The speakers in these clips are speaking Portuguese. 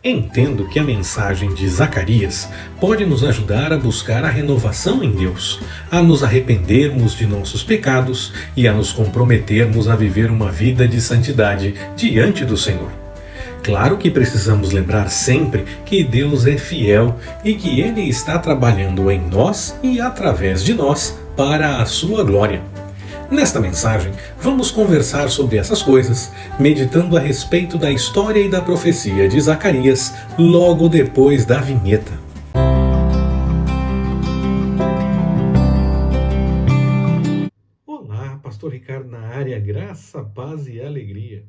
Entendo que a mensagem de Zacarias pode nos ajudar a buscar a renovação em Deus, a nos arrependermos de nossos pecados e a nos comprometermos a viver uma vida de santidade diante do Senhor. Claro que precisamos lembrar sempre que Deus é fiel e que Ele está trabalhando em nós e através de nós para a sua glória. Nesta mensagem, vamos conversar sobre essas coisas, meditando a respeito da história e da profecia de Zacarias, logo depois da vinheta. Olá, Pastor Ricardo na área, graça, paz e alegria.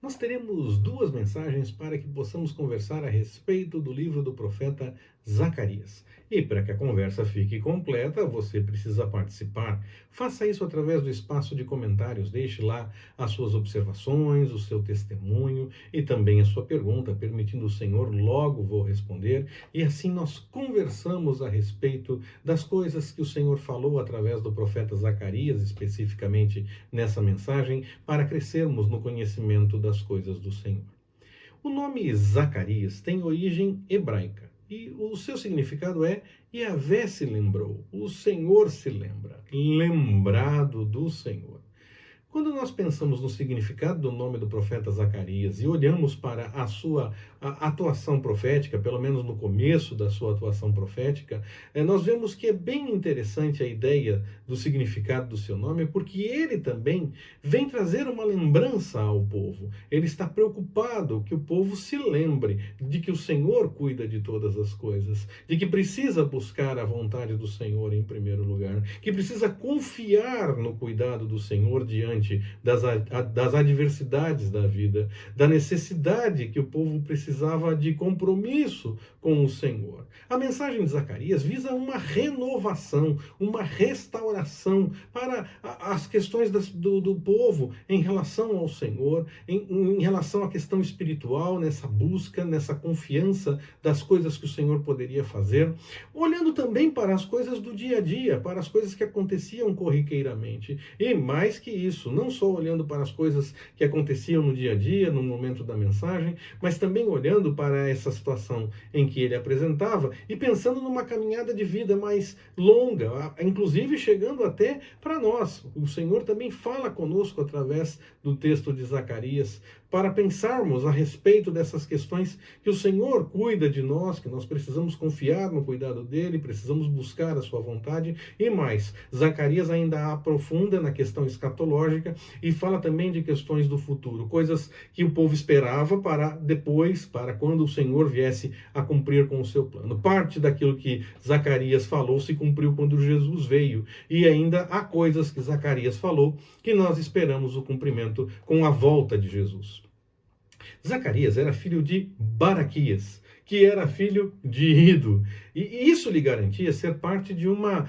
Nós teremos duas mensagens para que possamos conversar a respeito do livro do profeta Zacarias. E para que a conversa fique completa, você precisa participar. Faça isso através do espaço de comentários. Deixe lá as suas observações, o seu testemunho e também a sua pergunta. Permitindo o Senhor, logo vou responder. E assim nós conversamos a respeito das coisas que o Senhor falou através do profeta Zacarias, especificamente nessa mensagem, para crescermos no conhecimento das coisas do Senhor. O nome Zacarias tem origem hebraica. E o seu significado é Yahvé se lembrou, o Senhor se lembra, lembrado do Senhor. Quando nós pensamos no significado do nome do profeta Zacarias e olhamos para a sua atuação profética, pelo menos no começo da sua atuação profética, nós vemos que é bem interessante a ideia do significado do seu nome, porque ele também vem trazer uma lembrança ao povo. Ele está preocupado que o povo se lembre de que o Senhor cuida de todas as coisas, de que precisa buscar a vontade do Senhor em primeiro lugar, que precisa confiar no cuidado do Senhor diante das adversidades da vida, da necessidade que o povo precisava de compromisso com o Senhor. A mensagem de Zacarias visa uma renovação, uma restauração para as questões do povo em relação ao Senhor, em relação à questão espiritual, nessa busca, nessa confiança das coisas que o Senhor poderia fazer, olhando também para as coisas do dia a dia, para as coisas que aconteciam corriqueiramente. E mais que isso, não só olhando para as coisas que aconteciam no dia a dia, no momento da mensagem, mas também olhando para essa situação em que ele apresentava e pensando numa caminhada de vida mais longa, inclusive chegando até para nós. O Senhor também fala conosco através do texto de Zacarias, para pensarmos a respeito dessas questões que o Senhor cuida de nós, que nós precisamos confiar no cuidado dele, precisamos buscar a sua vontade e mais. Zacarias ainda aprofunda na questão escatológica e fala também de questões do futuro, coisas que o povo esperava para depois, para quando o Senhor viesse a cumprir com o seu plano. Parte daquilo que Zacarias falou se cumpriu quando Jesus veio e ainda há coisas que Zacarias falou que nós esperamos o cumprimento com a volta de Jesus. Zacarias era filho de Baraquias, que era filho de Ido. E isso lhe garantia ser parte de uma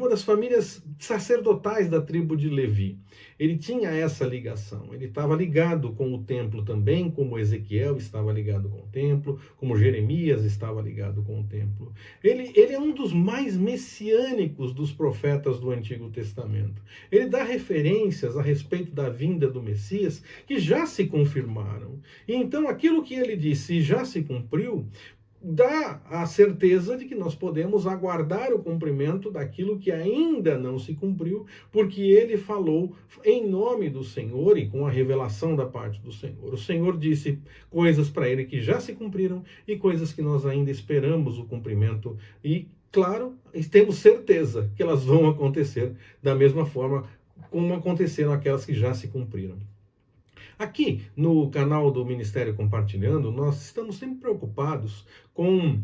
das famílias sacerdotais da tribo de Levi. Ele tinha essa ligação, ele estava ligado com o templo também, como Ezequiel estava ligado com o templo, como Jeremias estava ligado com o templo. Ele é um dos mais messiânicos dos profetas do Antigo Testamento. Ele dá referências a respeito da vinda do Messias que já se confirmaram. E então aquilo que ele disse já se cumpriu, dá a certeza de que nós podemos aguardar o cumprimento daquilo que ainda não se cumpriu, porque ele falou em nome do Senhor e com a revelação da parte do Senhor. O Senhor disse coisas para ele que já se cumpriram e coisas que nós ainda esperamos o cumprimento e, claro, temos certeza que elas vão acontecer da mesma forma como aconteceram aquelas que já se cumpriram. Aqui no canal do Ministério Compartilhando, nós estamos sempre preocupados com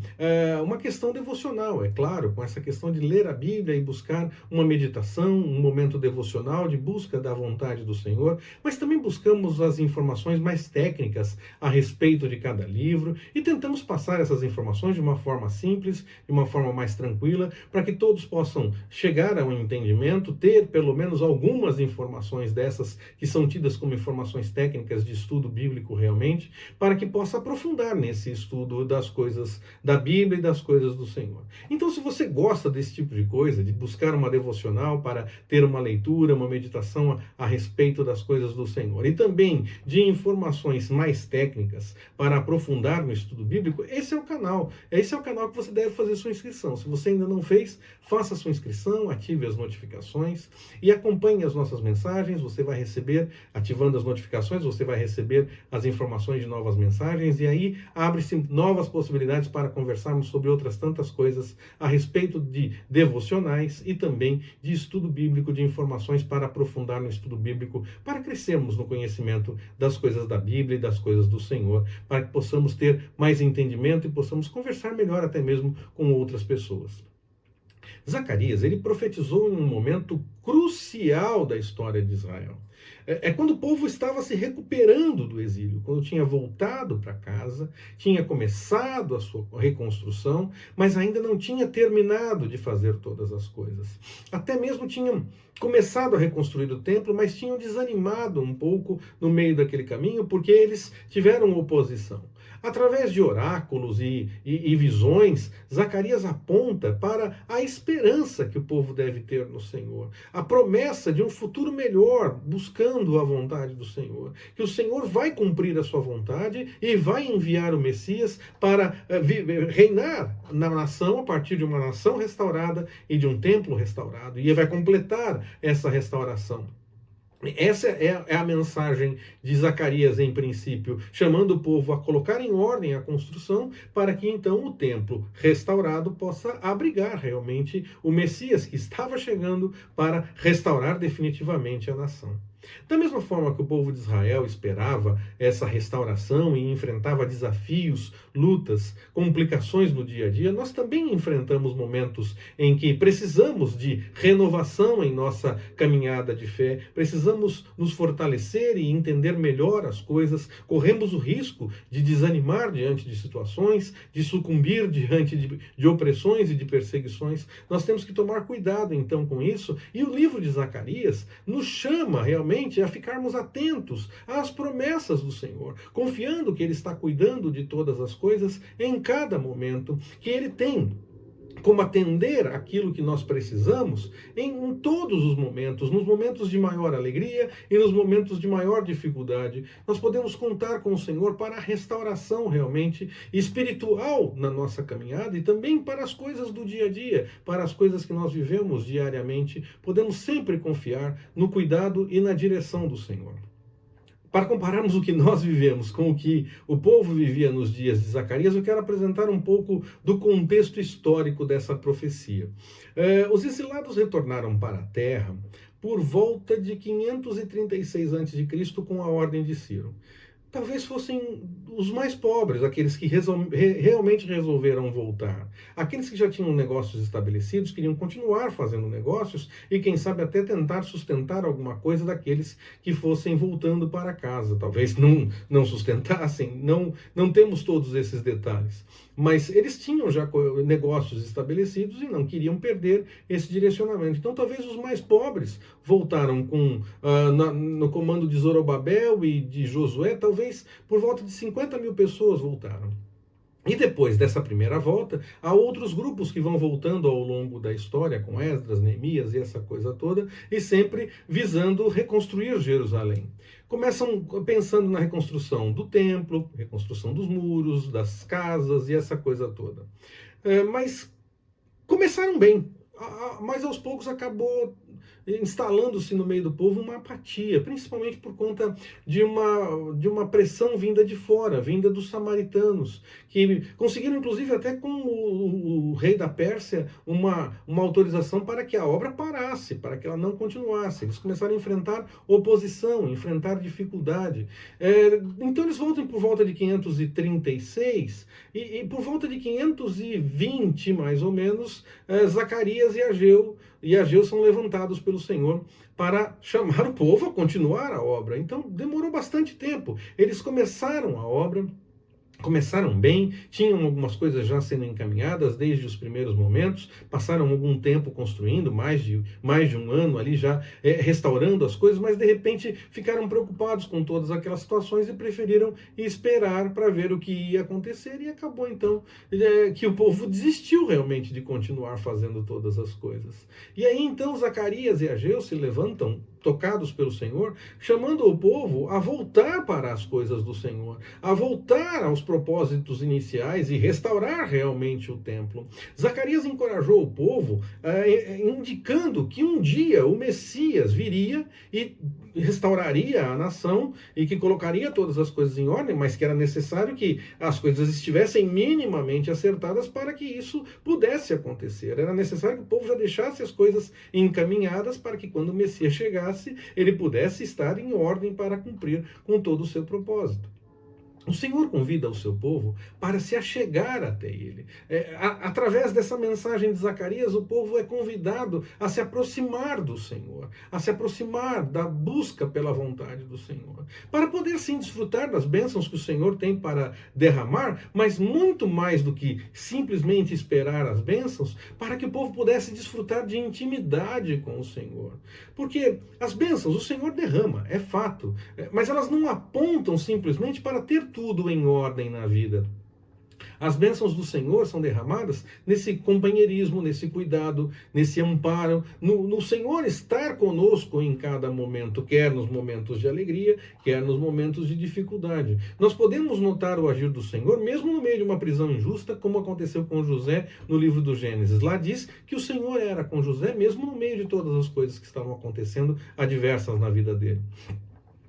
uma questão devocional, é claro, com essa questão de ler a Bíblia e buscar uma meditação, um momento devocional de busca da vontade do Senhor, mas também buscamos as informações mais técnicas a respeito de cada livro e tentamos passar essas informações de uma forma simples, de uma forma mais tranquila, para que todos possam chegar a um entendimento, ter pelo menos algumas informações dessas que são tidas como informações técnicas técnicas de estudo bíblico realmente, para que possa aprofundar nesse estudo das coisas da Bíblia e das coisas do Senhor. Então, se você gosta desse tipo de coisa, de buscar uma devocional para ter uma leitura, uma meditação a respeito das coisas do Senhor, e também de informações mais técnicas para aprofundar no estudo bíblico, esse é o canal. Esse é o canal que você deve fazer sua inscrição. Se você ainda não fez, faça sua inscrição, ative as notificações e acompanhe as nossas mensagens. Você vai receber, ativando as notificações, você vai receber as informações de novas mensagens, e aí abre-se novas possibilidades para conversarmos sobre outras tantas coisas a respeito de devocionais e também de estudo bíblico, de informações para aprofundar no estudo bíblico, para crescermos no conhecimento das coisas da Bíblia e das coisas do Senhor, para que possamos ter mais entendimento e possamos conversar melhor até mesmo com outras pessoas. Zacarias, ele profetizou em um momento crucial da história de Israel. É quando o povo estava se recuperando do exílio, quando tinha voltado para casa, tinha começado a sua reconstrução, mas ainda não tinha terminado de fazer todas as coisas. Até mesmo tinham começado a reconstruir o templo, mas tinham desanimado um pouco no meio daquele caminho, porque eles tiveram oposição. Através de oráculos e visões, Zacarias aponta para a esperança que o povo deve ter no Senhor, a promessa de um futuro melhor, buscando a vontade do Senhor, que o Senhor vai cumprir a sua vontade e vai enviar o Messias para reinar na nação, a partir de uma nação restaurada e de um templo restaurado, e ele vai completar essa restauração. Essa é a mensagem de Zacarias, em princípio, chamando o povo a colocar em ordem a construção, para que então o templo restaurado possa abrigar realmente o Messias que estava chegando para restaurar definitivamente a nação. Da mesma forma que o povo de Israel esperava essa restauração e enfrentava desafios, lutas, complicações no dia a dia, nós também enfrentamos momentos em que precisamos de renovação em nossa caminhada de fé, precisamos nos fortalecer e entender melhor as coisas, corremos o risco de desanimar diante de situações, de sucumbir diante de opressões e de perseguições. Nós temos que tomar cuidado então com isso, e o livro de Zacarias nos chama realmente a ficarmos atentos às promessas do Senhor, confiando que Ele está cuidando de todas as coisas em cada momento, que Ele tem como atender aquilo que nós precisamos em todos os momentos, nos momentos de maior alegria e nos momentos de maior dificuldade. Nós podemos contar com o Senhor para a restauração realmente espiritual na nossa caminhada e também para as coisas do dia a dia, para as coisas que nós vivemos diariamente. Podemos sempre confiar no cuidado e na direção do Senhor. Para compararmos o que nós vivemos com o que o povo vivia nos dias de Zacarias, eu quero apresentar um pouco do contexto histórico dessa profecia. Os exilados retornaram para a terra por volta de 536 a.C., com a Ordem de Ciro. Talvez fossem os mais pobres, aqueles que realmente resolveram voltar. Aqueles que já tinham negócios estabelecidos, queriam continuar fazendo negócios e, quem sabe, até tentar sustentar alguma coisa daqueles que fossem voltando para casa. Talvez não sustentassem, não temos todos esses detalhes. Mas eles tinham já negócios estabelecidos e não queriam perder esse direcionamento. Então, talvez os mais pobres voltaram no comando de Zorobabel e de Josué, talvez por volta de 50 mil pessoas voltaram. E depois dessa primeira volta, há outros grupos que vão voltando ao longo da história, com Esdras, Neemias e essa coisa toda, e sempre visando reconstruir Jerusalém. Começam pensando na reconstrução do templo, reconstrução dos muros, das casas e essa coisa toda. Mas começaram bem, mas aos poucos acabou instalando-se no meio do povo uma apatia, principalmente por conta de uma pressão vinda de fora, vinda dos samaritanos, que conseguiram, inclusive, até com o rei da Pérsia, uma autorização para que a obra parasse, para que ela não continuasse. Eles começaram a enfrentar oposição, enfrentar dificuldade. Então eles voltam por volta de 536, e por volta de 520, mais ou menos, Zacarias e Ageu são levantados pelo Senhor para chamar o povo a continuar a obra. Então demorou bastante tempo. Eles começaram a obra, começaram bem, tinham algumas coisas já sendo encaminhadas desde os primeiros momentos, passaram algum tempo construindo, mais de um ano ali já restaurando as coisas, mas de repente ficaram preocupados com todas aquelas situações e preferiram esperar para ver o que ia acontecer, e acabou então que o povo desistiu realmente de continuar fazendo todas as coisas. E aí então Zacarias e Ageu se levantam, tocados pelo Senhor, chamando o povo a voltar para as coisas do Senhor, a voltar aos propósitos iniciais e restaurar realmente o templo. Zacarias encorajou o povo, indicando que um dia o Messias viria e restauraria a nação e que colocaria todas as coisas em ordem, mas que era necessário que as coisas estivessem minimamente acertadas para que isso pudesse acontecer. Era necessário que o povo já deixasse as coisas encaminhadas para que quando o Messias chegasse, ele pudesse estar em ordem para cumprir com todo o seu propósito. O Senhor convida o seu povo para se achegar até Ele. Através dessa mensagem de Zacarias, o povo é convidado a se aproximar do Senhor, a se aproximar da busca pela vontade do Senhor, para poder sim desfrutar das bênçãos que o Senhor tem para derramar, mas muito mais do que simplesmente esperar as bênçãos, para que o povo pudesse desfrutar de intimidade com o Senhor. Porque as bênçãos o Senhor derrama, é fato, mas elas não apontam simplesmente para ter tudo em ordem na vida. As bênçãos do Senhor são derramadas nesse companheirismo, nesse cuidado, nesse amparo, no Senhor estar conosco em cada momento, quer nos momentos de alegria, quer nos momentos de dificuldade. Nós podemos notar o agir do Senhor, mesmo no meio de uma prisão injusta, como aconteceu com José no livro do Gênesis. Lá diz que o Senhor era com José, mesmo no meio de todas as coisas que estavam acontecendo adversas na vida dele.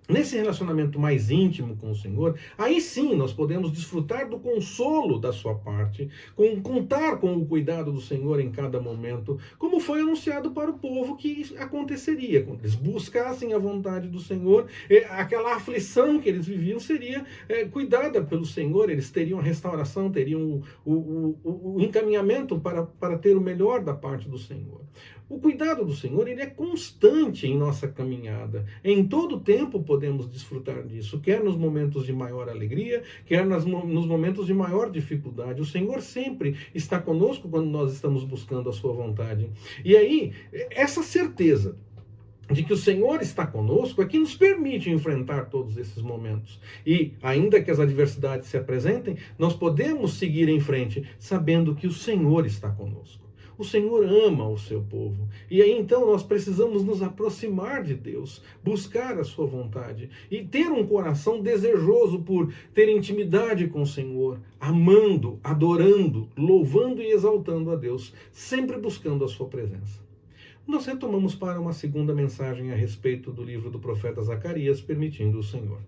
Nesse relacionamento mais íntimo com o Senhor, aí sim nós podemos desfrutar do consolo da sua parte, contar com o cuidado do Senhor em cada momento, como foi anunciado para o povo que aconteceria. Quando eles buscassem a vontade do Senhor, aquela aflição que eles viviam seria cuidada pelo Senhor, eles teriam a restauração, teriam o encaminhamento para ter o melhor da parte do Senhor. O cuidado do Senhor, ele é constante em nossa caminhada. Em todo tempo podemos desfrutar disso, quer nos momentos de maior alegria, quer nos momentos de maior dificuldade. O Senhor sempre está conosco quando nós estamos buscando a sua vontade. E aí, essa certeza de que o Senhor está conosco é que nos permite enfrentar todos esses momentos. E, ainda que as adversidades se apresentem, nós podemos seguir em frente, sabendo que o Senhor está conosco. O Senhor ama o seu povo. E aí então nós precisamos nos aproximar de Deus, buscar a sua vontade e ter um coração desejoso por ter intimidade com o Senhor, amando, adorando, louvando e exaltando a Deus, sempre buscando a sua presença. Nós retomamos para uma segunda mensagem a respeito do livro do profeta Zacarias, permitindo o Senhor.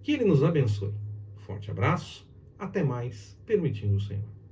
Que Ele nos abençoe. Forte abraço, até mais, permitindo o Senhor.